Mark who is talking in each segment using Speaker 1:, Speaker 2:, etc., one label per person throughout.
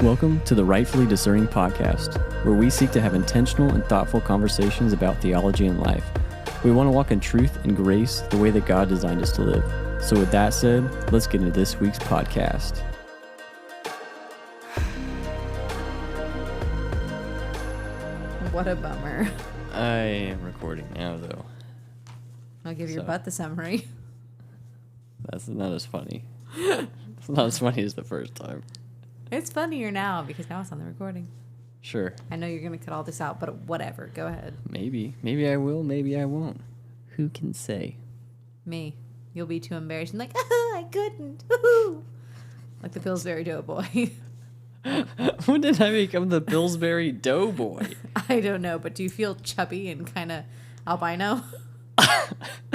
Speaker 1: Welcome to the Rightfully Discerning podcast, where we seek to have intentional and thoughtful conversations about theology and life. We want to walk in truth and grace the way that God designed us to live. So with that said, let's get into this week's podcast.
Speaker 2: What a bummer.
Speaker 1: I am recording now, though.
Speaker 2: I'll give your butt the summary.
Speaker 1: That's not as funny. It's not as funny as the first time.
Speaker 2: It's funnier now because now it's on the recording.
Speaker 1: Sure.
Speaker 2: I know you're going to cut all this out, but whatever. Go ahead.
Speaker 1: Maybe. Maybe I will. Maybe I won't. Who can say?
Speaker 2: Me. You'll be too embarrassed and like, oh, I couldn't. Woo-hoo. Like the Pillsbury Doughboy.
Speaker 1: When did I become the Pillsbury Doughboy?
Speaker 2: I don't know, but do you feel chubby and kind of albino?
Speaker 1: I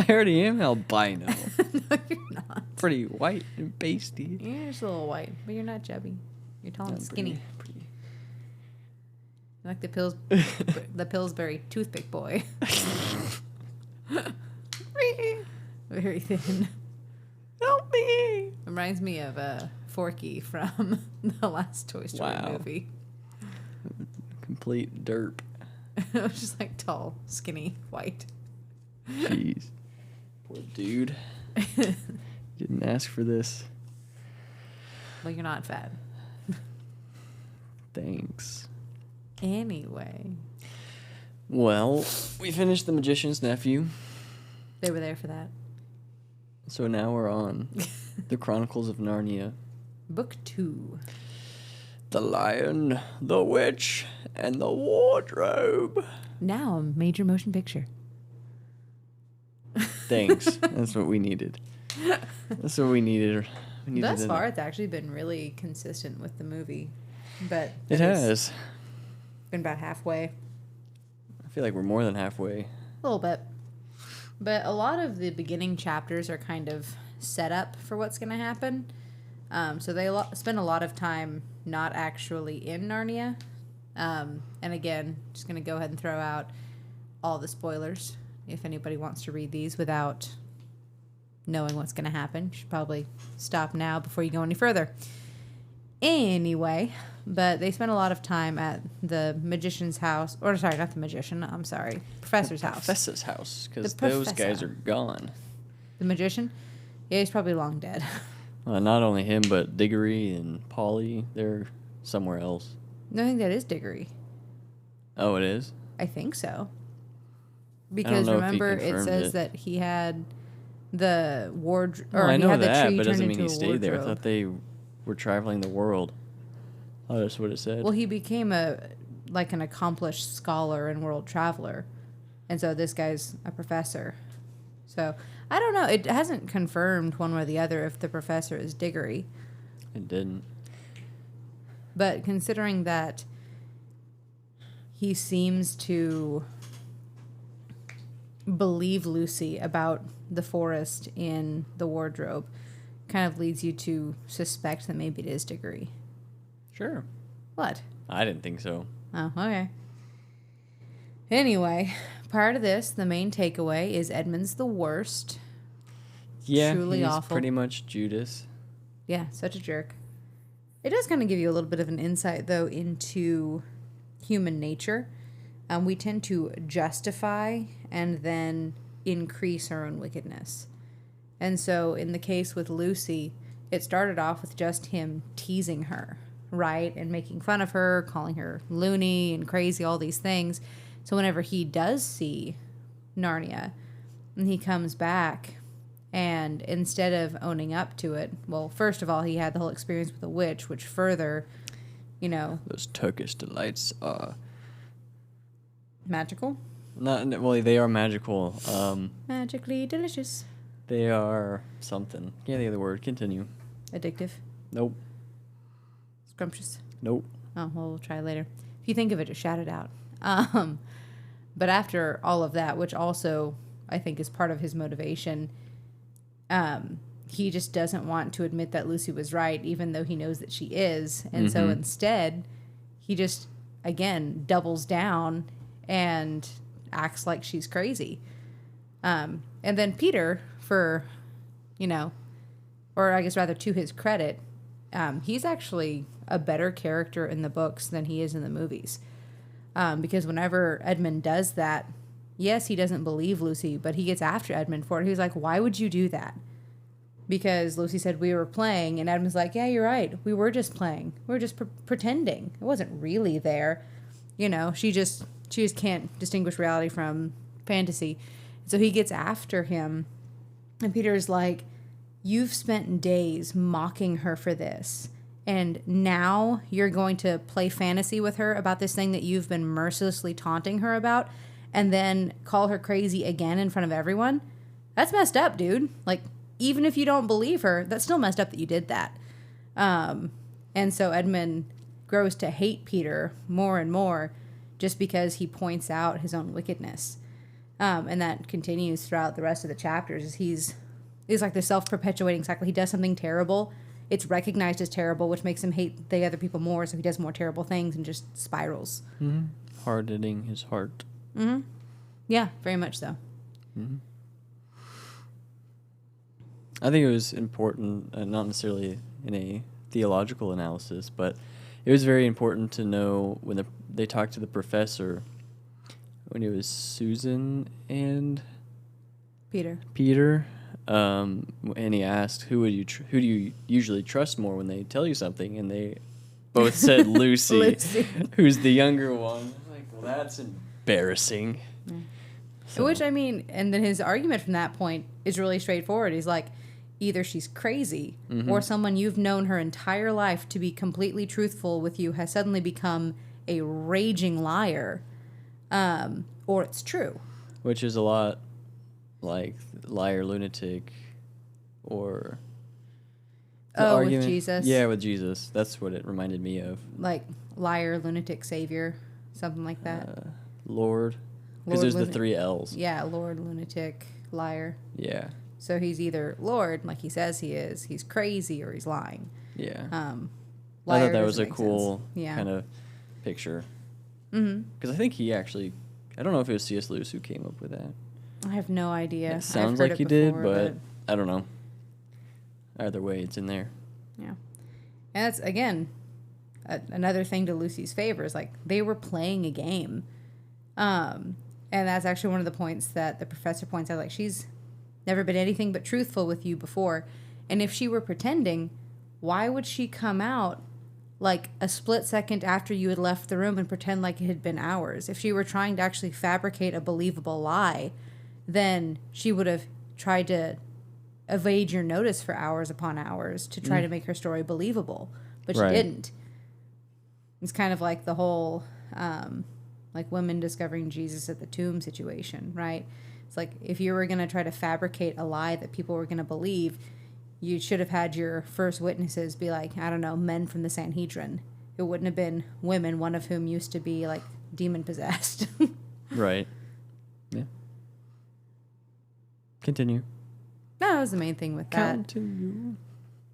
Speaker 1: already am albino.
Speaker 2: No, you're not.
Speaker 1: Pretty white and pasty.
Speaker 2: You're just a little white, but you're not chubby. You're tall and skinny.
Speaker 1: Pretty.
Speaker 2: Like the Pillsbury toothpick boy. Very thin.
Speaker 1: Help me!
Speaker 2: Reminds me of Forky from the last Toy Story movie.
Speaker 1: Complete derp.
Speaker 2: It was just like tall, skinny, white.
Speaker 1: Jeez. Poor dude. Didn't ask for this.
Speaker 2: Well, you're not fat.
Speaker 1: Thanks.
Speaker 2: Anyway.
Speaker 1: Well, we finished The Magician's Nephew.
Speaker 2: They were there for that.
Speaker 1: So now we're on The Chronicles of Narnia.
Speaker 2: Book 2.
Speaker 1: The Lion, the Witch, and the Wardrobe.
Speaker 2: Now a major motion picture.
Speaker 1: Thanks. That's what we needed. That's what we needed.
Speaker 2: Thus far, it's actually been really consistent with the movie. But
Speaker 1: it has.
Speaker 2: Been about halfway.
Speaker 1: I feel like we're more than halfway.
Speaker 2: A little bit. But a lot of the beginning chapters are kind of set up for what's going to happen. So they spend a lot of time not actually in Narnia. And again, just going to go ahead and throw out all the spoilers. If anybody wants to read these without knowing what's going to happen, you should probably stop now before you go any further. Anyway, but they spend a lot of time at the magician's house. Or, sorry, not the magician. I'm sorry. Professor's house.
Speaker 1: Professor's house, because those guys are gone.
Speaker 2: The magician? Yeah, he's probably long dead.
Speaker 1: Well, not only him, but Diggory and Polly. They're somewhere else.
Speaker 2: No, I think that is Diggory.
Speaker 1: Oh, it is?
Speaker 2: I think so. Because remember, it says that he had the wardrobe.
Speaker 1: Well, I know that, but it doesn't mean he stayed there. I thought they were traveling the world. Oh, that's what it said.
Speaker 2: Well, he became an accomplished scholar and world traveler. And so this guy's a professor. So, I don't know. It hasn't confirmed one way or the other if the professor is Diggory.
Speaker 1: It didn't.
Speaker 2: But considering that he seems to believe Lucy about the forest in the wardrobe, kind of leads you to suspect that maybe it is Diggory.
Speaker 1: Sure.
Speaker 2: What?
Speaker 1: I didn't think so.
Speaker 2: Oh, okay. Anyway, prior to this, the main takeaway is Edmund's the worst.
Speaker 1: Yeah,
Speaker 2: truly
Speaker 1: he's
Speaker 2: awful.
Speaker 1: Pretty much Judas.
Speaker 2: Yeah, such a jerk. It does kind of give you a little bit of an insight, though, into human nature. We tend to justify and then increase our own wickedness. And so in the case with Lucy, it started off with just him teasing her, right? And making fun of her, calling her loony and crazy, all these things. So whenever he does see Narnia and he comes back, and instead of owning up to it, well, first of all, he had the whole experience with a witch, which further,
Speaker 1: Those Turkish delights are
Speaker 2: magical?
Speaker 1: Well, they are magical.
Speaker 2: Magically delicious.
Speaker 1: They are something. Yeah, the other word. Continue.
Speaker 2: Addictive.
Speaker 1: Nope.
Speaker 2: Scrumptious.
Speaker 1: Nope.
Speaker 2: Oh, well, we'll try later. If you think of it, just shout it out. But after all of that, which also I think is part of his motivation, he just doesn't want to admit that Lucy was right, even though he knows that she is. And so instead, he just, again, doubles down and acts like she's crazy. And then Peter, for, or I guess rather to his credit, He's actually a better character in the books than he is in the movies. Because whenever Edmund does that, yes, he doesn't believe Lucy, but he gets after Edmund for it. He's like, why would you do that? Because Lucy said we were playing, and Edmund's like, yeah, you're right. We were just playing. We were just pretending. It wasn't really there. She just can't distinguish reality from fantasy. So he gets after him, and Peter's like, you've spent days mocking her for this, and now you're going to play fantasy with her about this thing that you've been mercilessly taunting her about, and then call her crazy again in front of everyone? That's messed up, dude. Like, even if you don't believe her, that's still messed up that you did that. And so Edmund grows to hate Peter more and more just because he points out his own wickedness. And that continues throughout the rest of the chapters. As he's like the self-perpetuating cycle. He does something terrible. It's recognized as terrible, which makes him hate the other people more, so he does more terrible things and just spirals.
Speaker 1: Mm-hmm. Hardening his heart.
Speaker 2: Mm-hmm. Yeah, very much so.
Speaker 1: Mm-hmm. I think it was important, not necessarily in a theological analysis, but it was very important to know when they talked to the professor, when it was Susan and Peter, and he asked, who do you usually trust more when they tell you something? And they both said Lucy, who's the younger one. Like, well, that's embarrassing.
Speaker 2: Yeah. So. Which, I mean, and then his argument from that point is really straightforward. He's like, either she's crazy, mm-hmm. or someone you've known her entire life to be completely truthful with you has suddenly become a raging liar, or it's true.
Speaker 1: Which is a lot like liar, lunatic, or...
Speaker 2: with Jesus?
Speaker 1: Yeah, with Jesus. That's what it reminded me of.
Speaker 2: Like liar, lunatic, savior, something like that.
Speaker 1: Lord. Because there's the 3 L's.
Speaker 2: Yeah, Lord, lunatic, liar.
Speaker 1: Yeah.
Speaker 2: So he's eiteither Lord, like he says he is, he's crazy, or he's lying.
Speaker 1: Yeah.
Speaker 2: I
Speaker 1: thought that was a cool kind of picture.
Speaker 2: Mm-hmm.
Speaker 1: Because I think he actually, I don't know if it was C.S. Lewis who came up with that.
Speaker 2: I have no idea.
Speaker 1: It sounds like he did, but I don't know. Either way, it's in there.
Speaker 2: Yeah. And that's, again, another thing to Lucy's favor is, like, they were playing a game. And that's actually one of the points that the professor points out. Like, she's never been anything but truthful with you before. And if she were pretending, why would she come out, like, a split second after you had left the room and pretend like it had been hours? If she were trying to actually fabricate a believable lie, then she would have tried to evade your notice for hours upon hours to try to make her story believable, but she didn't. It's kind of like the whole like women discovering Jesus at the tomb situation, right? It's like, if you were going to try to fabricate a lie that people were going to believe, you should have had your first witnesses be like, I don't know, men from the Sanhedrin. It wouldn't have been women, one of whom used to be like demon possessed.
Speaker 1: Right. Yeah. Continue.
Speaker 2: No, that was the main thing with that.
Speaker 1: Continue.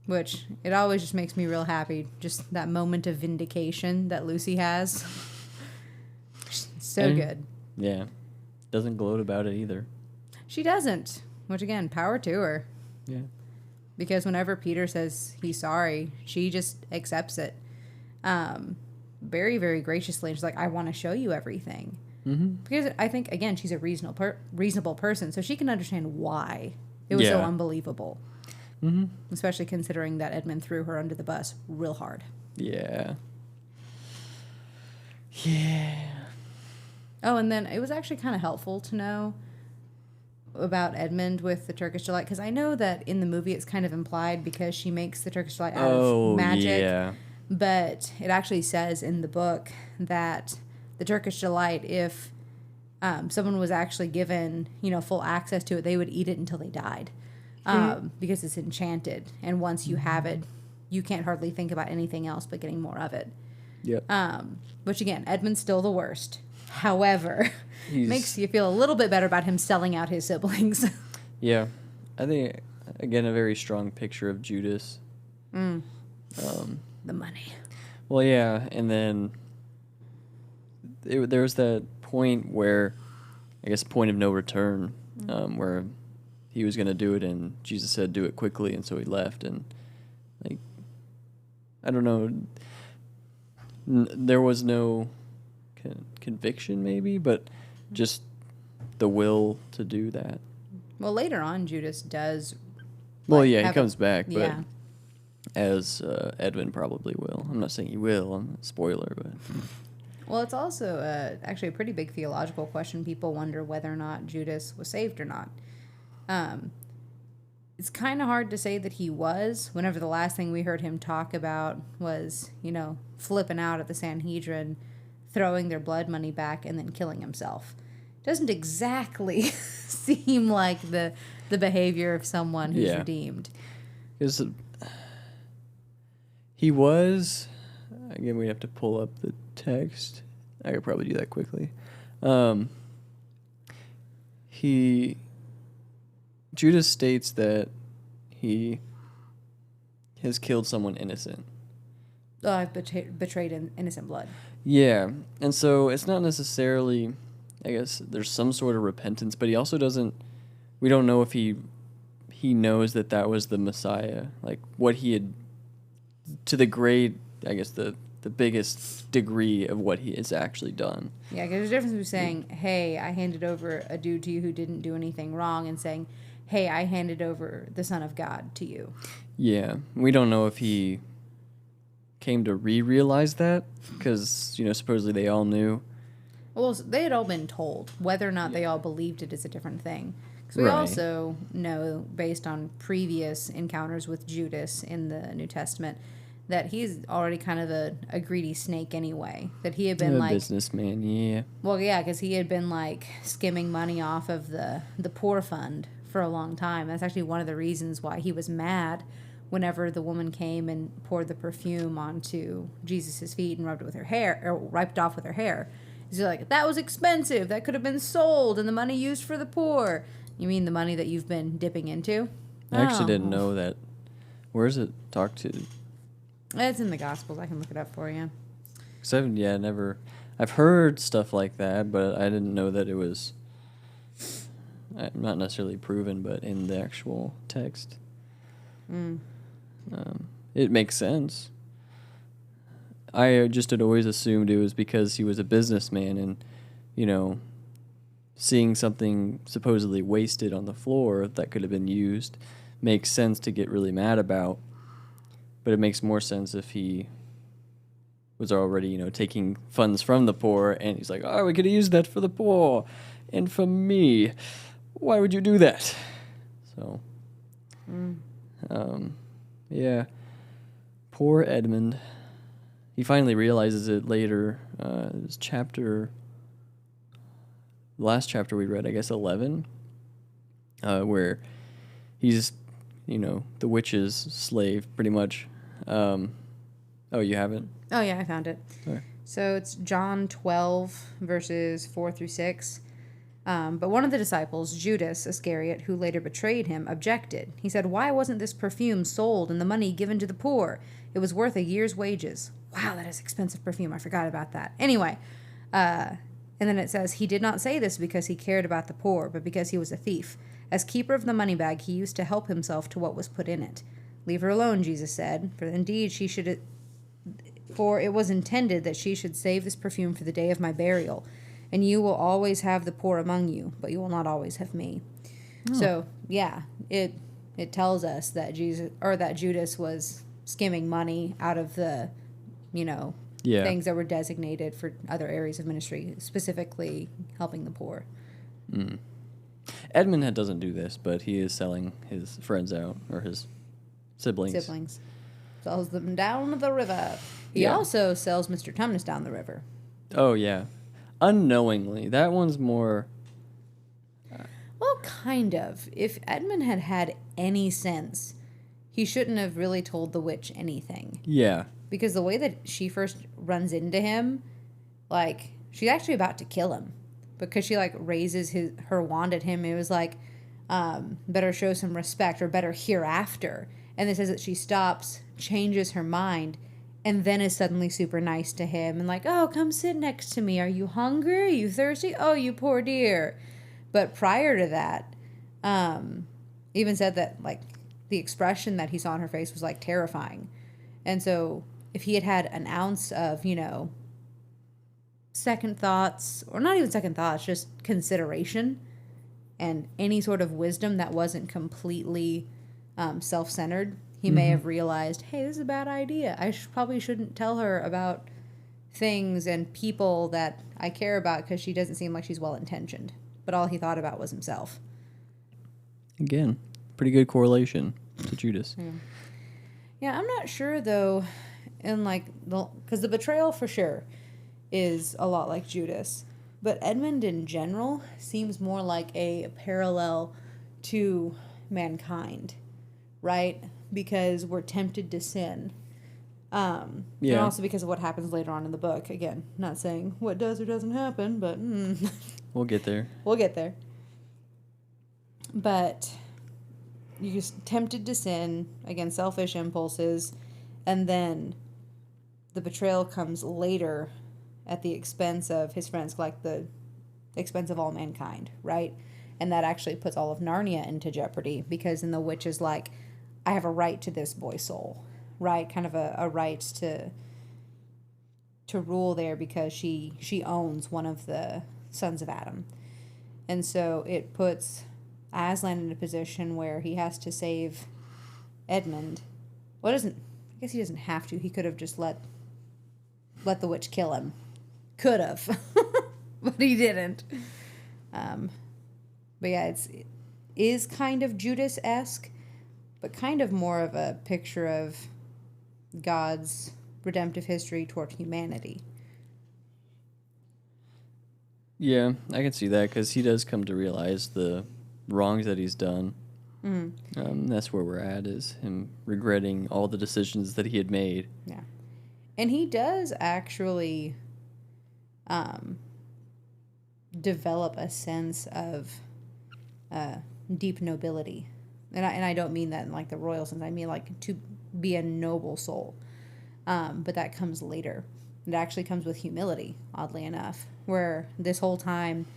Speaker 2: Which, it always just makes me real happy. Just that moment of vindication that Lucy has. So good.
Speaker 1: Yeah. Doesn't gloat about it either.
Speaker 2: She doesn't. Which, again, power to her.
Speaker 1: Yeah. Because
Speaker 2: whenever Peter says he's sorry, she just accepts it. Very, very graciously. And she's like, I want to show you everything.
Speaker 1: Mm-hmm.
Speaker 2: Because I think, again, she's a reasonable person, so she can understand why it was so unbelievable.
Speaker 1: Mm-hmm.
Speaker 2: Especially considering that Edmund threw her under the bus real hard.
Speaker 1: Yeah. Yeah.
Speaker 2: Oh, and then it was actually kind of helpful to know about Edmund with the Turkish Delight, because I know that in the movie it's kind of implied because she makes the Turkish Delight out of magic. Yeah. But it actually says in the book that the Turkish Delight, if someone was actually given, full access to it, they would eat it until they died, because it's enchanted. And once you have it, you can't hardly think about anything else but getting more of it.
Speaker 1: Yep.
Speaker 2: Which, again, Edmund's still the worst. However, makes you feel a little bit better about him selling out his siblings. Yeah.
Speaker 1: I think, again, a very strong picture of Judas.
Speaker 2: The money.
Speaker 1: Well, yeah, and then there was that point where, I guess, point of no return, where he was going to do it, and Jesus said, do it quickly, and so he left, and, like, I don't know. There was no conviction, maybe, but just the will to do that.
Speaker 2: Well, later on, Judas does.
Speaker 1: Well, yeah, he comes back, but
Speaker 2: yeah.
Speaker 1: as Edmund probably will. I'm not saying he will. Spoiler, but.
Speaker 2: Well, it's also actually a pretty big theological question. People wonder whether or not Judas was saved or not. It's kind of hard to say that he was, whenever the last thing we heard him talk about was, flipping out at the Sanhedrin, throwing their blood money back, and then killing himself. Doesn't exactly seem like the behavior of someone who's redeemed.
Speaker 1: Because he was, again, we have to pull up the text. I could probably do that quickly. Judas states that he has killed someone innocent.
Speaker 2: Oh, I've betrayed innocent blood.
Speaker 1: Yeah, and so it's not necessarily, I guess, there's some sort of repentance, but he also we don't know if he knows that was the Messiah, like what he had, to the grade, I guess, the biggest degree of what he has actually done.
Speaker 2: Yeah, because there's a difference between saying, hey, I handed over a dude to you who didn't do anything wrong, and saying, hey, I handed over the Son of God to you.
Speaker 1: Yeah, we don't know if he came to realize that, because, supposedly they all knew.
Speaker 2: Well, they had all been told. Whether or not they all believed it is a different thing. Because we also know, based on previous encounters with Judas in the New Testament, that he's already kind of a greedy snake anyway. That he had been
Speaker 1: a businessman, yeah.
Speaker 2: Well, yeah, because he had been skimming money off of the poor fund for a long time. That's actually one of the reasons why he was mad whenever the woman came and poured the perfume onto Jesus' feet and rubbed it with her hair, or wiped off with her hair. He's like, that was expensive. That could have been sold and the money used for the poor. You mean the money that you've been dipping into?
Speaker 1: I actually didn't know that. Where is it talked to?
Speaker 2: It's in the Gospels. I can look it up for you.
Speaker 1: Because I've heard stuff like that, but I didn't know that it was not necessarily proven, but in the actual text. It makes sense. I just had always assumed it was because he was a businessman and, seeing something supposedly wasted on the floor that could have been used makes sense to get really mad about. But it makes more sense if he was already, taking funds from the poor, and he's like, oh, we could have used that for the poor and for me. Why would you do that? So, yeah. Poor Edmund. He finally realizes it later. The last chapter we read, I guess 11, where he's, the witch's slave, pretty much. Oh, you haven't?
Speaker 2: Oh, yeah, I found it.
Speaker 1: Okay.
Speaker 2: So it's John 12, verses 4 through 6. But one of the disciples, Judas Iscariot, who later betrayed him, objected. He said, why wasn't this perfume sold and the money given to the poor? It was worth a year's wages. Wow, that is expensive perfume. I forgot about that. Anyway, and then it says, he did not say this because he cared about the poor, but because he was a thief. As keeper of the money bag, he used to help himself to what was put in it. Leave her alone, Jesus said, for it was intended that she should save this perfume for the day of my burial. And you will always have the poor among you, but you will not always have me. Oh. So, yeah, it tells us that Judas was skimming money out of the, things that were designated for other areas of ministry, specifically helping the poor.
Speaker 1: Mm. Edmund doesn't do this, but he is selling his friends out, or his siblings.
Speaker 2: Sells them down the river. He also sells Mr. Tumnus down the river.
Speaker 1: Oh, yeah. Unknowingly. That one's more...
Speaker 2: Well, kind of. If Edmund had had any sense, he shouldn't have really told the witch anything.
Speaker 1: Yeah.
Speaker 2: Because the way that she first runs into him, she's actually about to kill him. Because she, raises her wand at him. It was better show some respect, or better hereafter. And it says that she stops, changes her mind, and then is suddenly super nice to him. And oh, come sit next to me. Are you hungry? Are you thirsty? Oh, you poor dear. But prior to that, even said that, the expression that he saw on her face was, terrifying. And so if he had had an ounce of, second thoughts, or not even second thoughts, just consideration and any sort of wisdom that wasn't completely self-centered, he may have realized, hey, this is a bad idea. I probably shouldn't tell her about things and people that I care about because she doesn't seem like she's well-intentioned. But all he thought about was himself.
Speaker 1: Again, pretty good correlation to Judas.
Speaker 2: Yeah, I'm not sure, though, because the betrayal for sure is a lot like Judas. But Edmund in general seems more like a parallel to mankind, right? Because we're tempted to sin. And also because of what happens later on in the book. Again, not saying what does or doesn't happen, but
Speaker 1: We'll get there.
Speaker 2: We'll get there. But you're just tempted to sin, again, selfish impulses, and then the betrayal comes later at the expense of his friends, like the expense of all mankind, right? And that actually puts all of Narnia into jeopardy, because then the witch is like, I have a right to this boy's soul, right? Kind of a right to rule there, because she owns one of the sons of Adam. And so it puts Aslan in a position where he has to save Edmund. I guess he doesn't have to. He could have just let the witch kill him. Could have. But he didn't. But yeah, it is kind of Judas-esque, but kind of more of a picture of God's redemptive history toward humanity.
Speaker 1: Yeah, I can see that, because he does come to realize the wrongs that he's done. That's where we're at, is him regretting all the decisions that he had made.
Speaker 2: Yeah. And he does actually develop a sense of deep nobility. And I don't mean that in like the royal sense. I mean like to be a noble soul. But that comes later. It actually comes with humility, oddly enough, where this whole time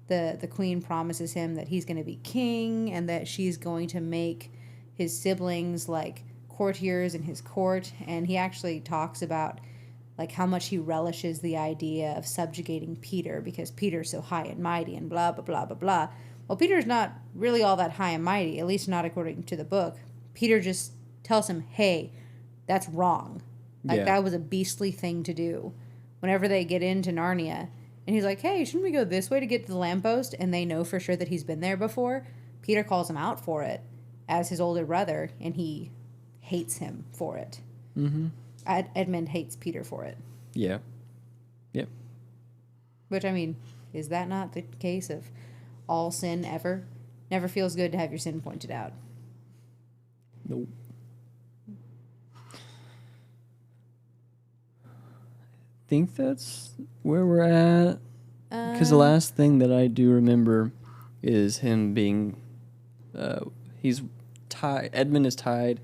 Speaker 2: the queen promises him that he's going to be king and that she's going to make his siblings like courtiers in his court. And he actually talks about like how much he relishes the idea of subjugating Peter, because Peter's so high and mighty and blah, blah, blah, blah, blah. Well, Peter's not really all that high and mighty, at least not according to the book. Peter just tells him, hey, that's wrong. Like, that was a beastly thing to do. Whenever they get into Narnia, and he's like, hey, shouldn't we go this way to get to the lamppost? And they know for sure that he's been there before. Peter calls him out for it as his older brother, and he hates him for it. Edmund hates Peter for it.
Speaker 1: Yeah. Yep.
Speaker 2: Which, I mean, is that not the case of all sin ever? Never feels good to have your sin pointed out.
Speaker 1: Nope. I think that's where we're at. Because the last thing that I do remember is him being... he's tied. Edmund is tied,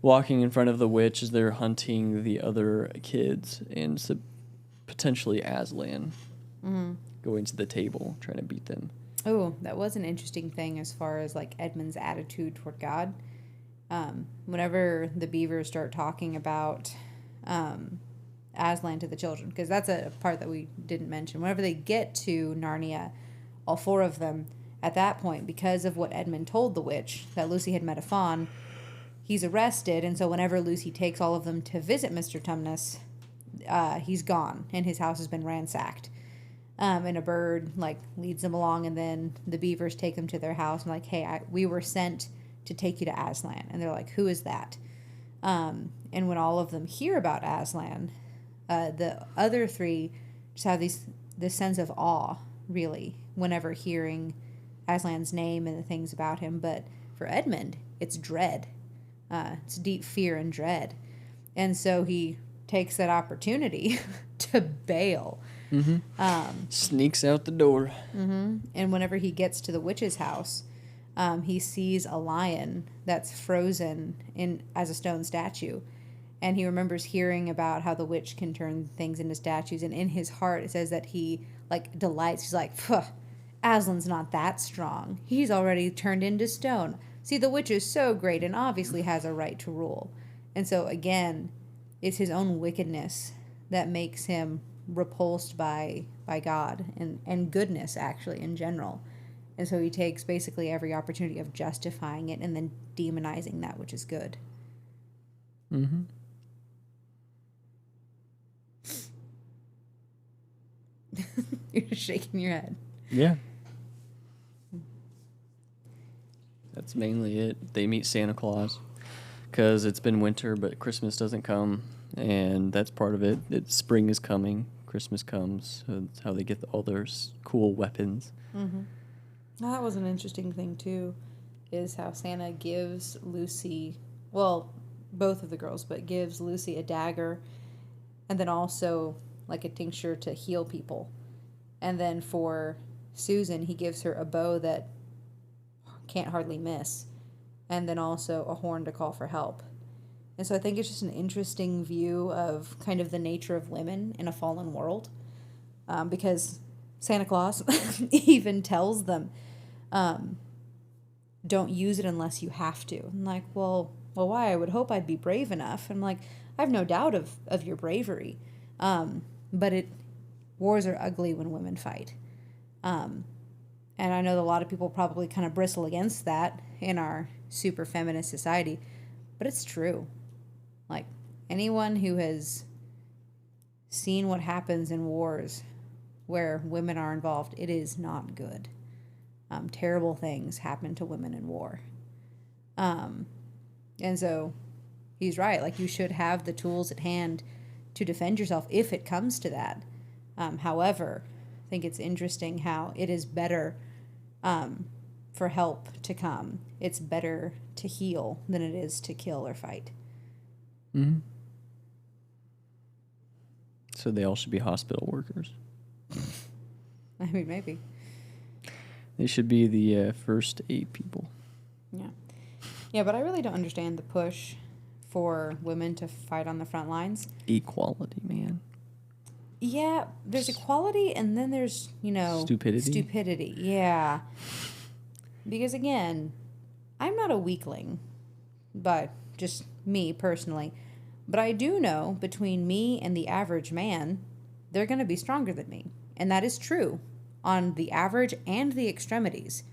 Speaker 1: walking in front of the witch as they're hunting the other kids, and potentially Aslan going to the table, trying to beat them.
Speaker 2: Oh, that was an interesting thing as far as like Edmund's attitude toward God. Whenever the beavers start talking about Aslan to the children, because that's a part that we didn't mention. Whenever they get to Narnia, all four of them, at that point, because of what Edmund told the witch, that Lucy had met a fawn, he's arrested, and so whenever Lucy takes all of them to visit Mr. Tumnus, he's gone, and his house has been ransacked. And a bird, like, leads them along, and then the beavers take them to their house, and like, hey, we were sent to take you to Aslan. And they're like, who is that? And when all of them hear about Aslan, the other three just have this sense of awe, really, whenever hearing Aslan's name and the things about him. But for Edmund, it's dread. It's deep fear and dread. And so he takes that opportunity to bail.
Speaker 1: Sneaks out the door.
Speaker 2: And whenever he gets to the witch's house, he sees a lion that's frozen as a stone statue. And he remembers hearing about how the witch can turn things into statues. And in his heart, it says that he, like, delights. He's like, Aslan's not that strong. He's already turned into stone. See, the witch is so great and obviously has a right to rule. And so, again, it's his own wickedness that makes him repulsed by God and goodness, actually, in general. And so he takes basically every opportunity of justifying it and then demonizing that which is good.
Speaker 1: Mm-hmm.
Speaker 2: You're just shaking your head.
Speaker 1: Yeah. That's mainly it. They meet Santa Claus because it's been winter, but Christmas doesn't come, and that's part of it. Spring is coming, Christmas comes. So that's how they get all their cool weapons.
Speaker 2: Mm-hmm. That was an interesting thing, too, is how Santa gives Lucy, well, both of the girls, but gives Lucy a dagger and then also like a tincture to heal people. And then for Susan, he gives her a bow that can't hardly miss, and then also a horn to call for help. And so I think it's just an interesting view of kind of the nature of women in a fallen world, because Santa Claus even tells them, don't use it unless you have to. I'm like, well, why? I would hope I'd be brave enough. I'm like, I have no doubt of your bravery, but wars are ugly when women fight. And I know that a lot of people probably kind of bristle against that in our super feminist society, but it's true. Like, anyone who has seen what happens in wars where women are involved, it is not good. Terrible things happen to women in war. And so he's right. Like, you should have the tools at hand to defend yourself if it comes to that. However, I think it's interesting how it is better for help to come. It's better to heal than it is to kill or fight.
Speaker 1: Mm-hmm. So they all should be hospital workers.
Speaker 2: I mean, maybe.
Speaker 1: They should be the first aid people.
Speaker 2: Yeah. Yeah, but I really don't understand the push for women to fight on the front lines.
Speaker 1: Equality, man.
Speaker 2: Yeah, there's equality, and then there's, Stupidity, yeah. Because, again, I'm not a weakling, but just me personally. But I do know between me and the average man, they're going to be stronger than me. And that is true on the average and the extremities.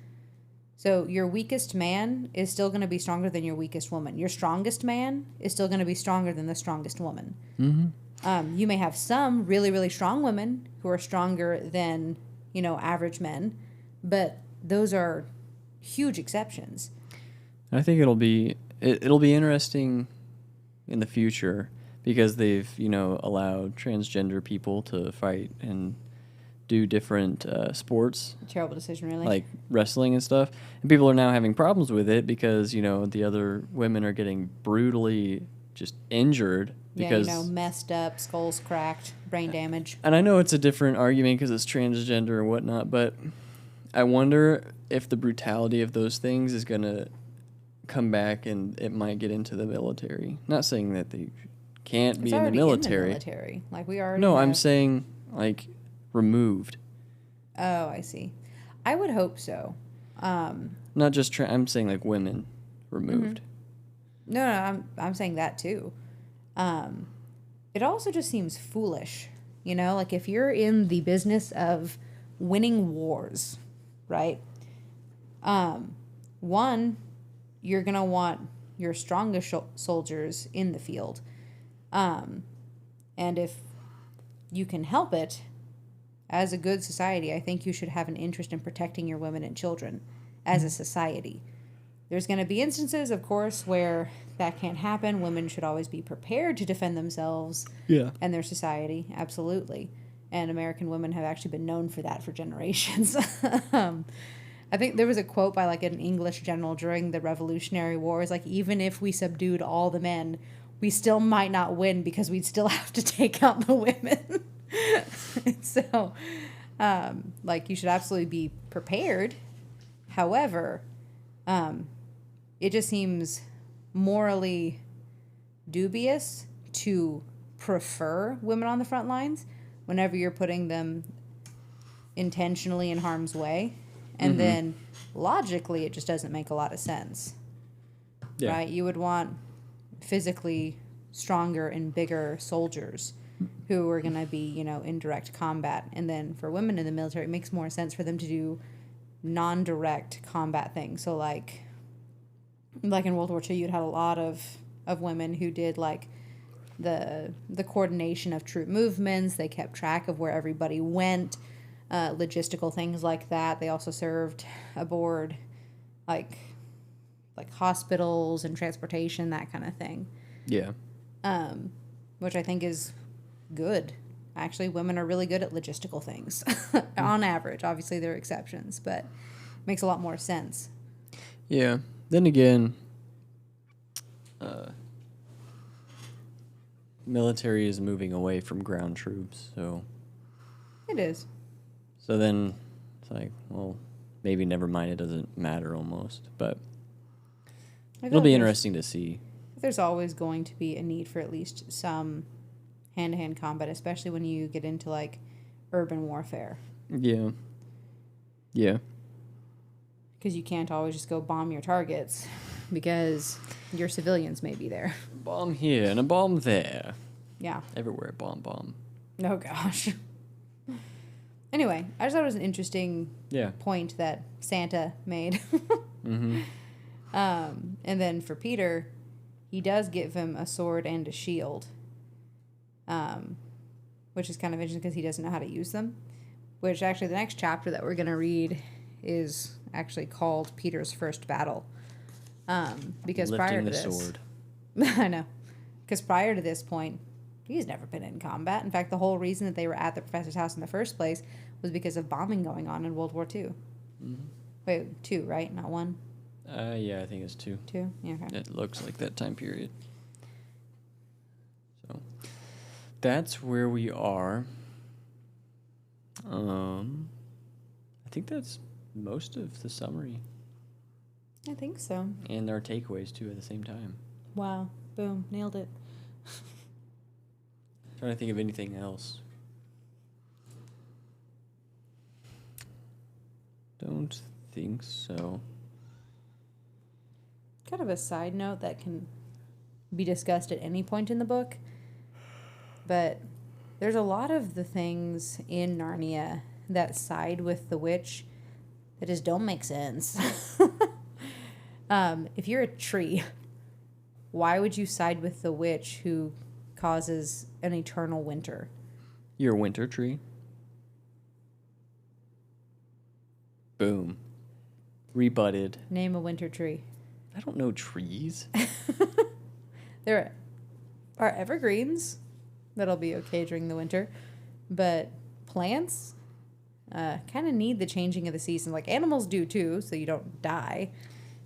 Speaker 2: So your weakest man is still going to be stronger than your weakest woman. Your strongest man is still going to be stronger than the strongest woman.
Speaker 1: Mm-hmm.
Speaker 2: You may have some really, really strong women who are stronger than, average men, but those are huge exceptions.
Speaker 1: I think it'll be interesting in the future because they've, allowed transgender people to fight and do different sports.
Speaker 2: Terrible decision, really.
Speaker 1: Like wrestling and stuff. And people are now having problems with it because, the other women are getting brutally just injured. Because,
Speaker 2: messed up, skulls cracked, brain damage.
Speaker 1: And I know it's a different argument because it's transgender or whatnot, but I wonder if the brutality of those things is going to come back and it might get into the military. Not saying that they can't be in the military.
Speaker 2: Like, we already
Speaker 1: No, I'm saying, like, removed.
Speaker 2: Oh, I see. I would hope so.
Speaker 1: Not just I'm saying, like, women removed.
Speaker 2: Mm-hmm. No, I'm saying that, too. It also just seems foolish, like if you're in the business of winning wars, right? One, you're going to want your strongest soldiers in the field. And if you can help it, as a good society, I think you should have an interest in protecting your women and children as a society. There's going to be instances, of course, where that can't happen. Women should always be prepared to defend themselves and their society, absolutely. And American women have actually been known for that for generations. I think there was a quote by like an English general during the Revolutionary Wars, like, even if we subdued all the men, we still might not win because we'd still have to take out the women. So, you should absolutely be prepared. However, it just seems morally dubious to prefer women on the front lines whenever you're putting them intentionally in harm's way. And then logically, it just doesn't make a lot of sense. Yeah. Right? You would want physically stronger and bigger soldiers who are going to be, you know, in direct combat. And then for women in the military, it makes more sense for them to do non-direct combat things. So like in World War II, you'd had a lot of women who did like the coordination of troop movements. They kept track of where everybody went, logistical things like that. They also served aboard like hospitals and transportation, that kind of thing.
Speaker 1: Yeah.
Speaker 2: Which I think is good. Actually, women are really good at logistical things on average. Obviously, there are exceptions, but it makes a lot more sense.
Speaker 1: Yeah. Then again, military is moving away from ground troops, so...
Speaker 2: It is.
Speaker 1: So then it's like, well, maybe never mind, it doesn't matter almost, but it'll be interesting to see.
Speaker 2: There's always going to be a need for at least some hand-to-hand combat, especially when you get into, like, urban warfare.
Speaker 1: Yeah. Yeah.
Speaker 2: Because you can't always just go bomb your targets because your civilians may be there.
Speaker 1: Bomb here and a bomb there.
Speaker 2: Yeah.
Speaker 1: Everywhere, bomb.
Speaker 2: Oh, gosh. Anyway, I just thought it was an interesting point that Santa made.
Speaker 1: Mm-hmm.
Speaker 2: And then for Peter, he does give him a sword and a shield, which is kind of interesting because he doesn't know how to use them. Which actually, the next chapter that we're going to read is actually called Peter's First Battle. Because prior to this... Lifting the sword. I know. Because prior to this point, he's never been in combat. In fact, the whole reason that they were at the professor's house in the first place was because of bombing going on in World War II. Mm-hmm. Wait, 2, right? Not 1?
Speaker 1: Yeah, I think it's 2.
Speaker 2: 2? Yeah, okay.
Speaker 1: It looks like that time period. So, that's where we are. I think that's most of the summary.
Speaker 2: I think so.
Speaker 1: And our takeaways, too, at the same time.
Speaker 2: Wow. Boom. Nailed it.
Speaker 1: Trying to think of anything else. Don't think so.
Speaker 2: Kind of a side note that can be discussed at any point in the book, but there's a lot of the things in Narnia that side with the witch that just don't make sense. If you're a tree, why would you side with the witch who causes an eternal winter?
Speaker 1: You're a winter tree. Boom. Rebutted.
Speaker 2: Name a winter tree.
Speaker 1: I don't know trees.
Speaker 2: There are evergreens that'll be okay during the winter, but plants kind of need the changing of the season. Like animals do too, so you don't die.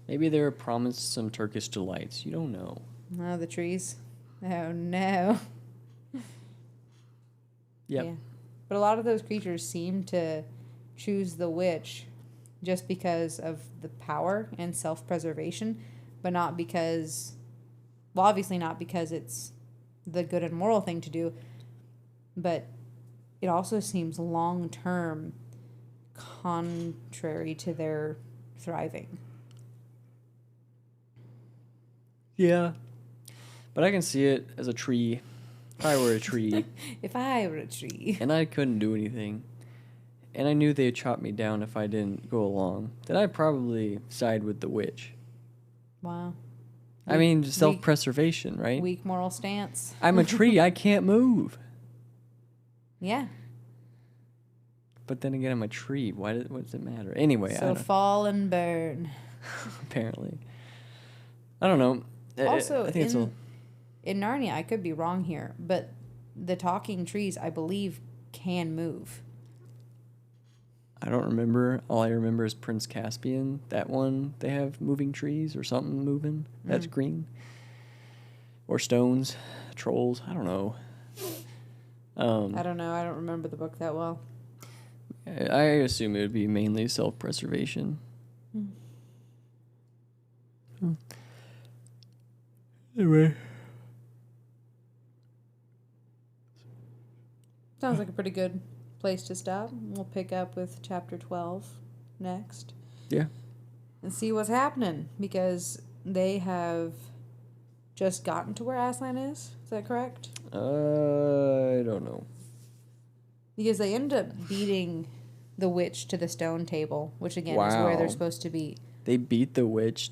Speaker 1: Maybe they were promised some Turkish delights. You don't know.
Speaker 2: Oh, the trees. Oh, no.
Speaker 1: Yep.
Speaker 2: Yeah. But a lot of those creatures seem to choose the witch just because of the power and self-preservation, but not because, well, obviously not because it's the good and moral thing to do, but it also seems long-term contrary to their thriving.
Speaker 1: Yeah. But I can see it as a tree. If I were a tree.
Speaker 2: If I were a tree.
Speaker 1: And I couldn't do anything. And I knew they'd chop me down if I didn't go along. Then I'd probably side with the witch.
Speaker 2: Wow.
Speaker 1: I mean, self-preservation, right?
Speaker 2: Weak moral stance.
Speaker 1: I'm a tree. I can't move.
Speaker 2: Yeah.
Speaker 1: But then again, I'm a tree. What does it matter? Anyway,
Speaker 2: so fall and burn.
Speaker 1: Apparently. I don't know.
Speaker 2: Also,
Speaker 1: I think
Speaker 2: in Narnia, I could be wrong here, but the talking trees, I believe, can move.
Speaker 1: I don't remember. All I remember is Prince Caspian. That one, they have moving trees or something moving. That's green. Or stones, trolls. I don't know.
Speaker 2: I don't know. I don't remember the book that well.
Speaker 1: I assume it would be mainly self-preservation. Anyway.
Speaker 2: Sounds like a pretty good place to stop. We'll pick up with chapter 12 next.
Speaker 1: Yeah.
Speaker 2: And see what's happening, because they have just gotten to where Aslan is. Is that correct?
Speaker 1: I don't know.
Speaker 2: Because they end up beating the witch to the stone table, which again is where
Speaker 1: Wow.
Speaker 2: they're supposed to be.
Speaker 1: They beat the witch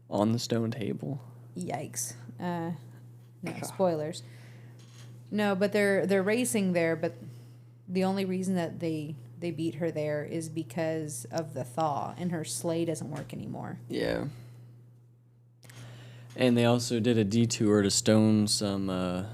Speaker 1: on the stone table.
Speaker 2: Yikes. No, spoilers. No, but they're racing there, but the only reason that they beat her there is because of the thaw, and her sleigh doesn't work anymore.
Speaker 1: Yeah. And they also did a detour to stone some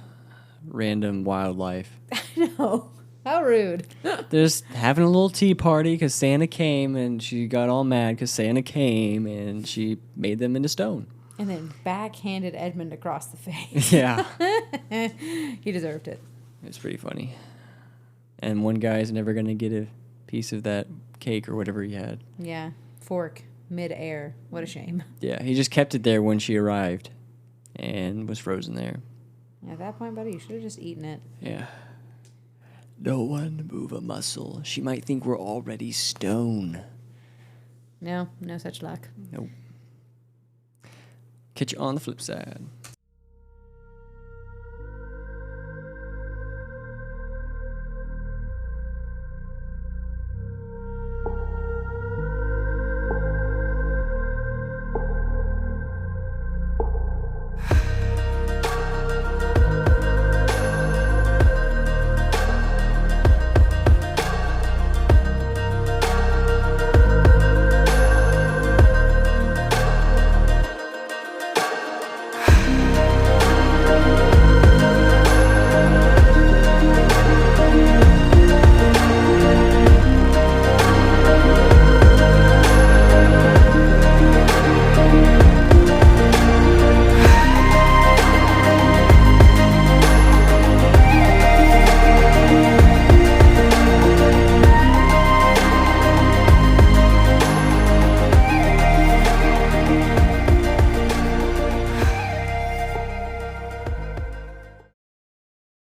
Speaker 1: random wildlife.
Speaker 2: I know. How rude.
Speaker 1: They're just having a little tea party because Santa came, and she got all mad because Santa came, and she made them into stone.
Speaker 2: And then backhanded Edmund across the face.
Speaker 1: Yeah.
Speaker 2: He deserved it.
Speaker 1: It's pretty funny. And one guy's never going to get a piece of that cake or whatever he had.
Speaker 2: Yeah. Fork. Mid-air. What a shame.
Speaker 1: Yeah, he just kept it there when she arrived and was frozen there.
Speaker 2: At that point, buddy, you should have just eaten it.
Speaker 1: Yeah. No one move a muscle. She might think we're already stone.
Speaker 2: No such luck.
Speaker 1: Nope. Catch you on the flip side.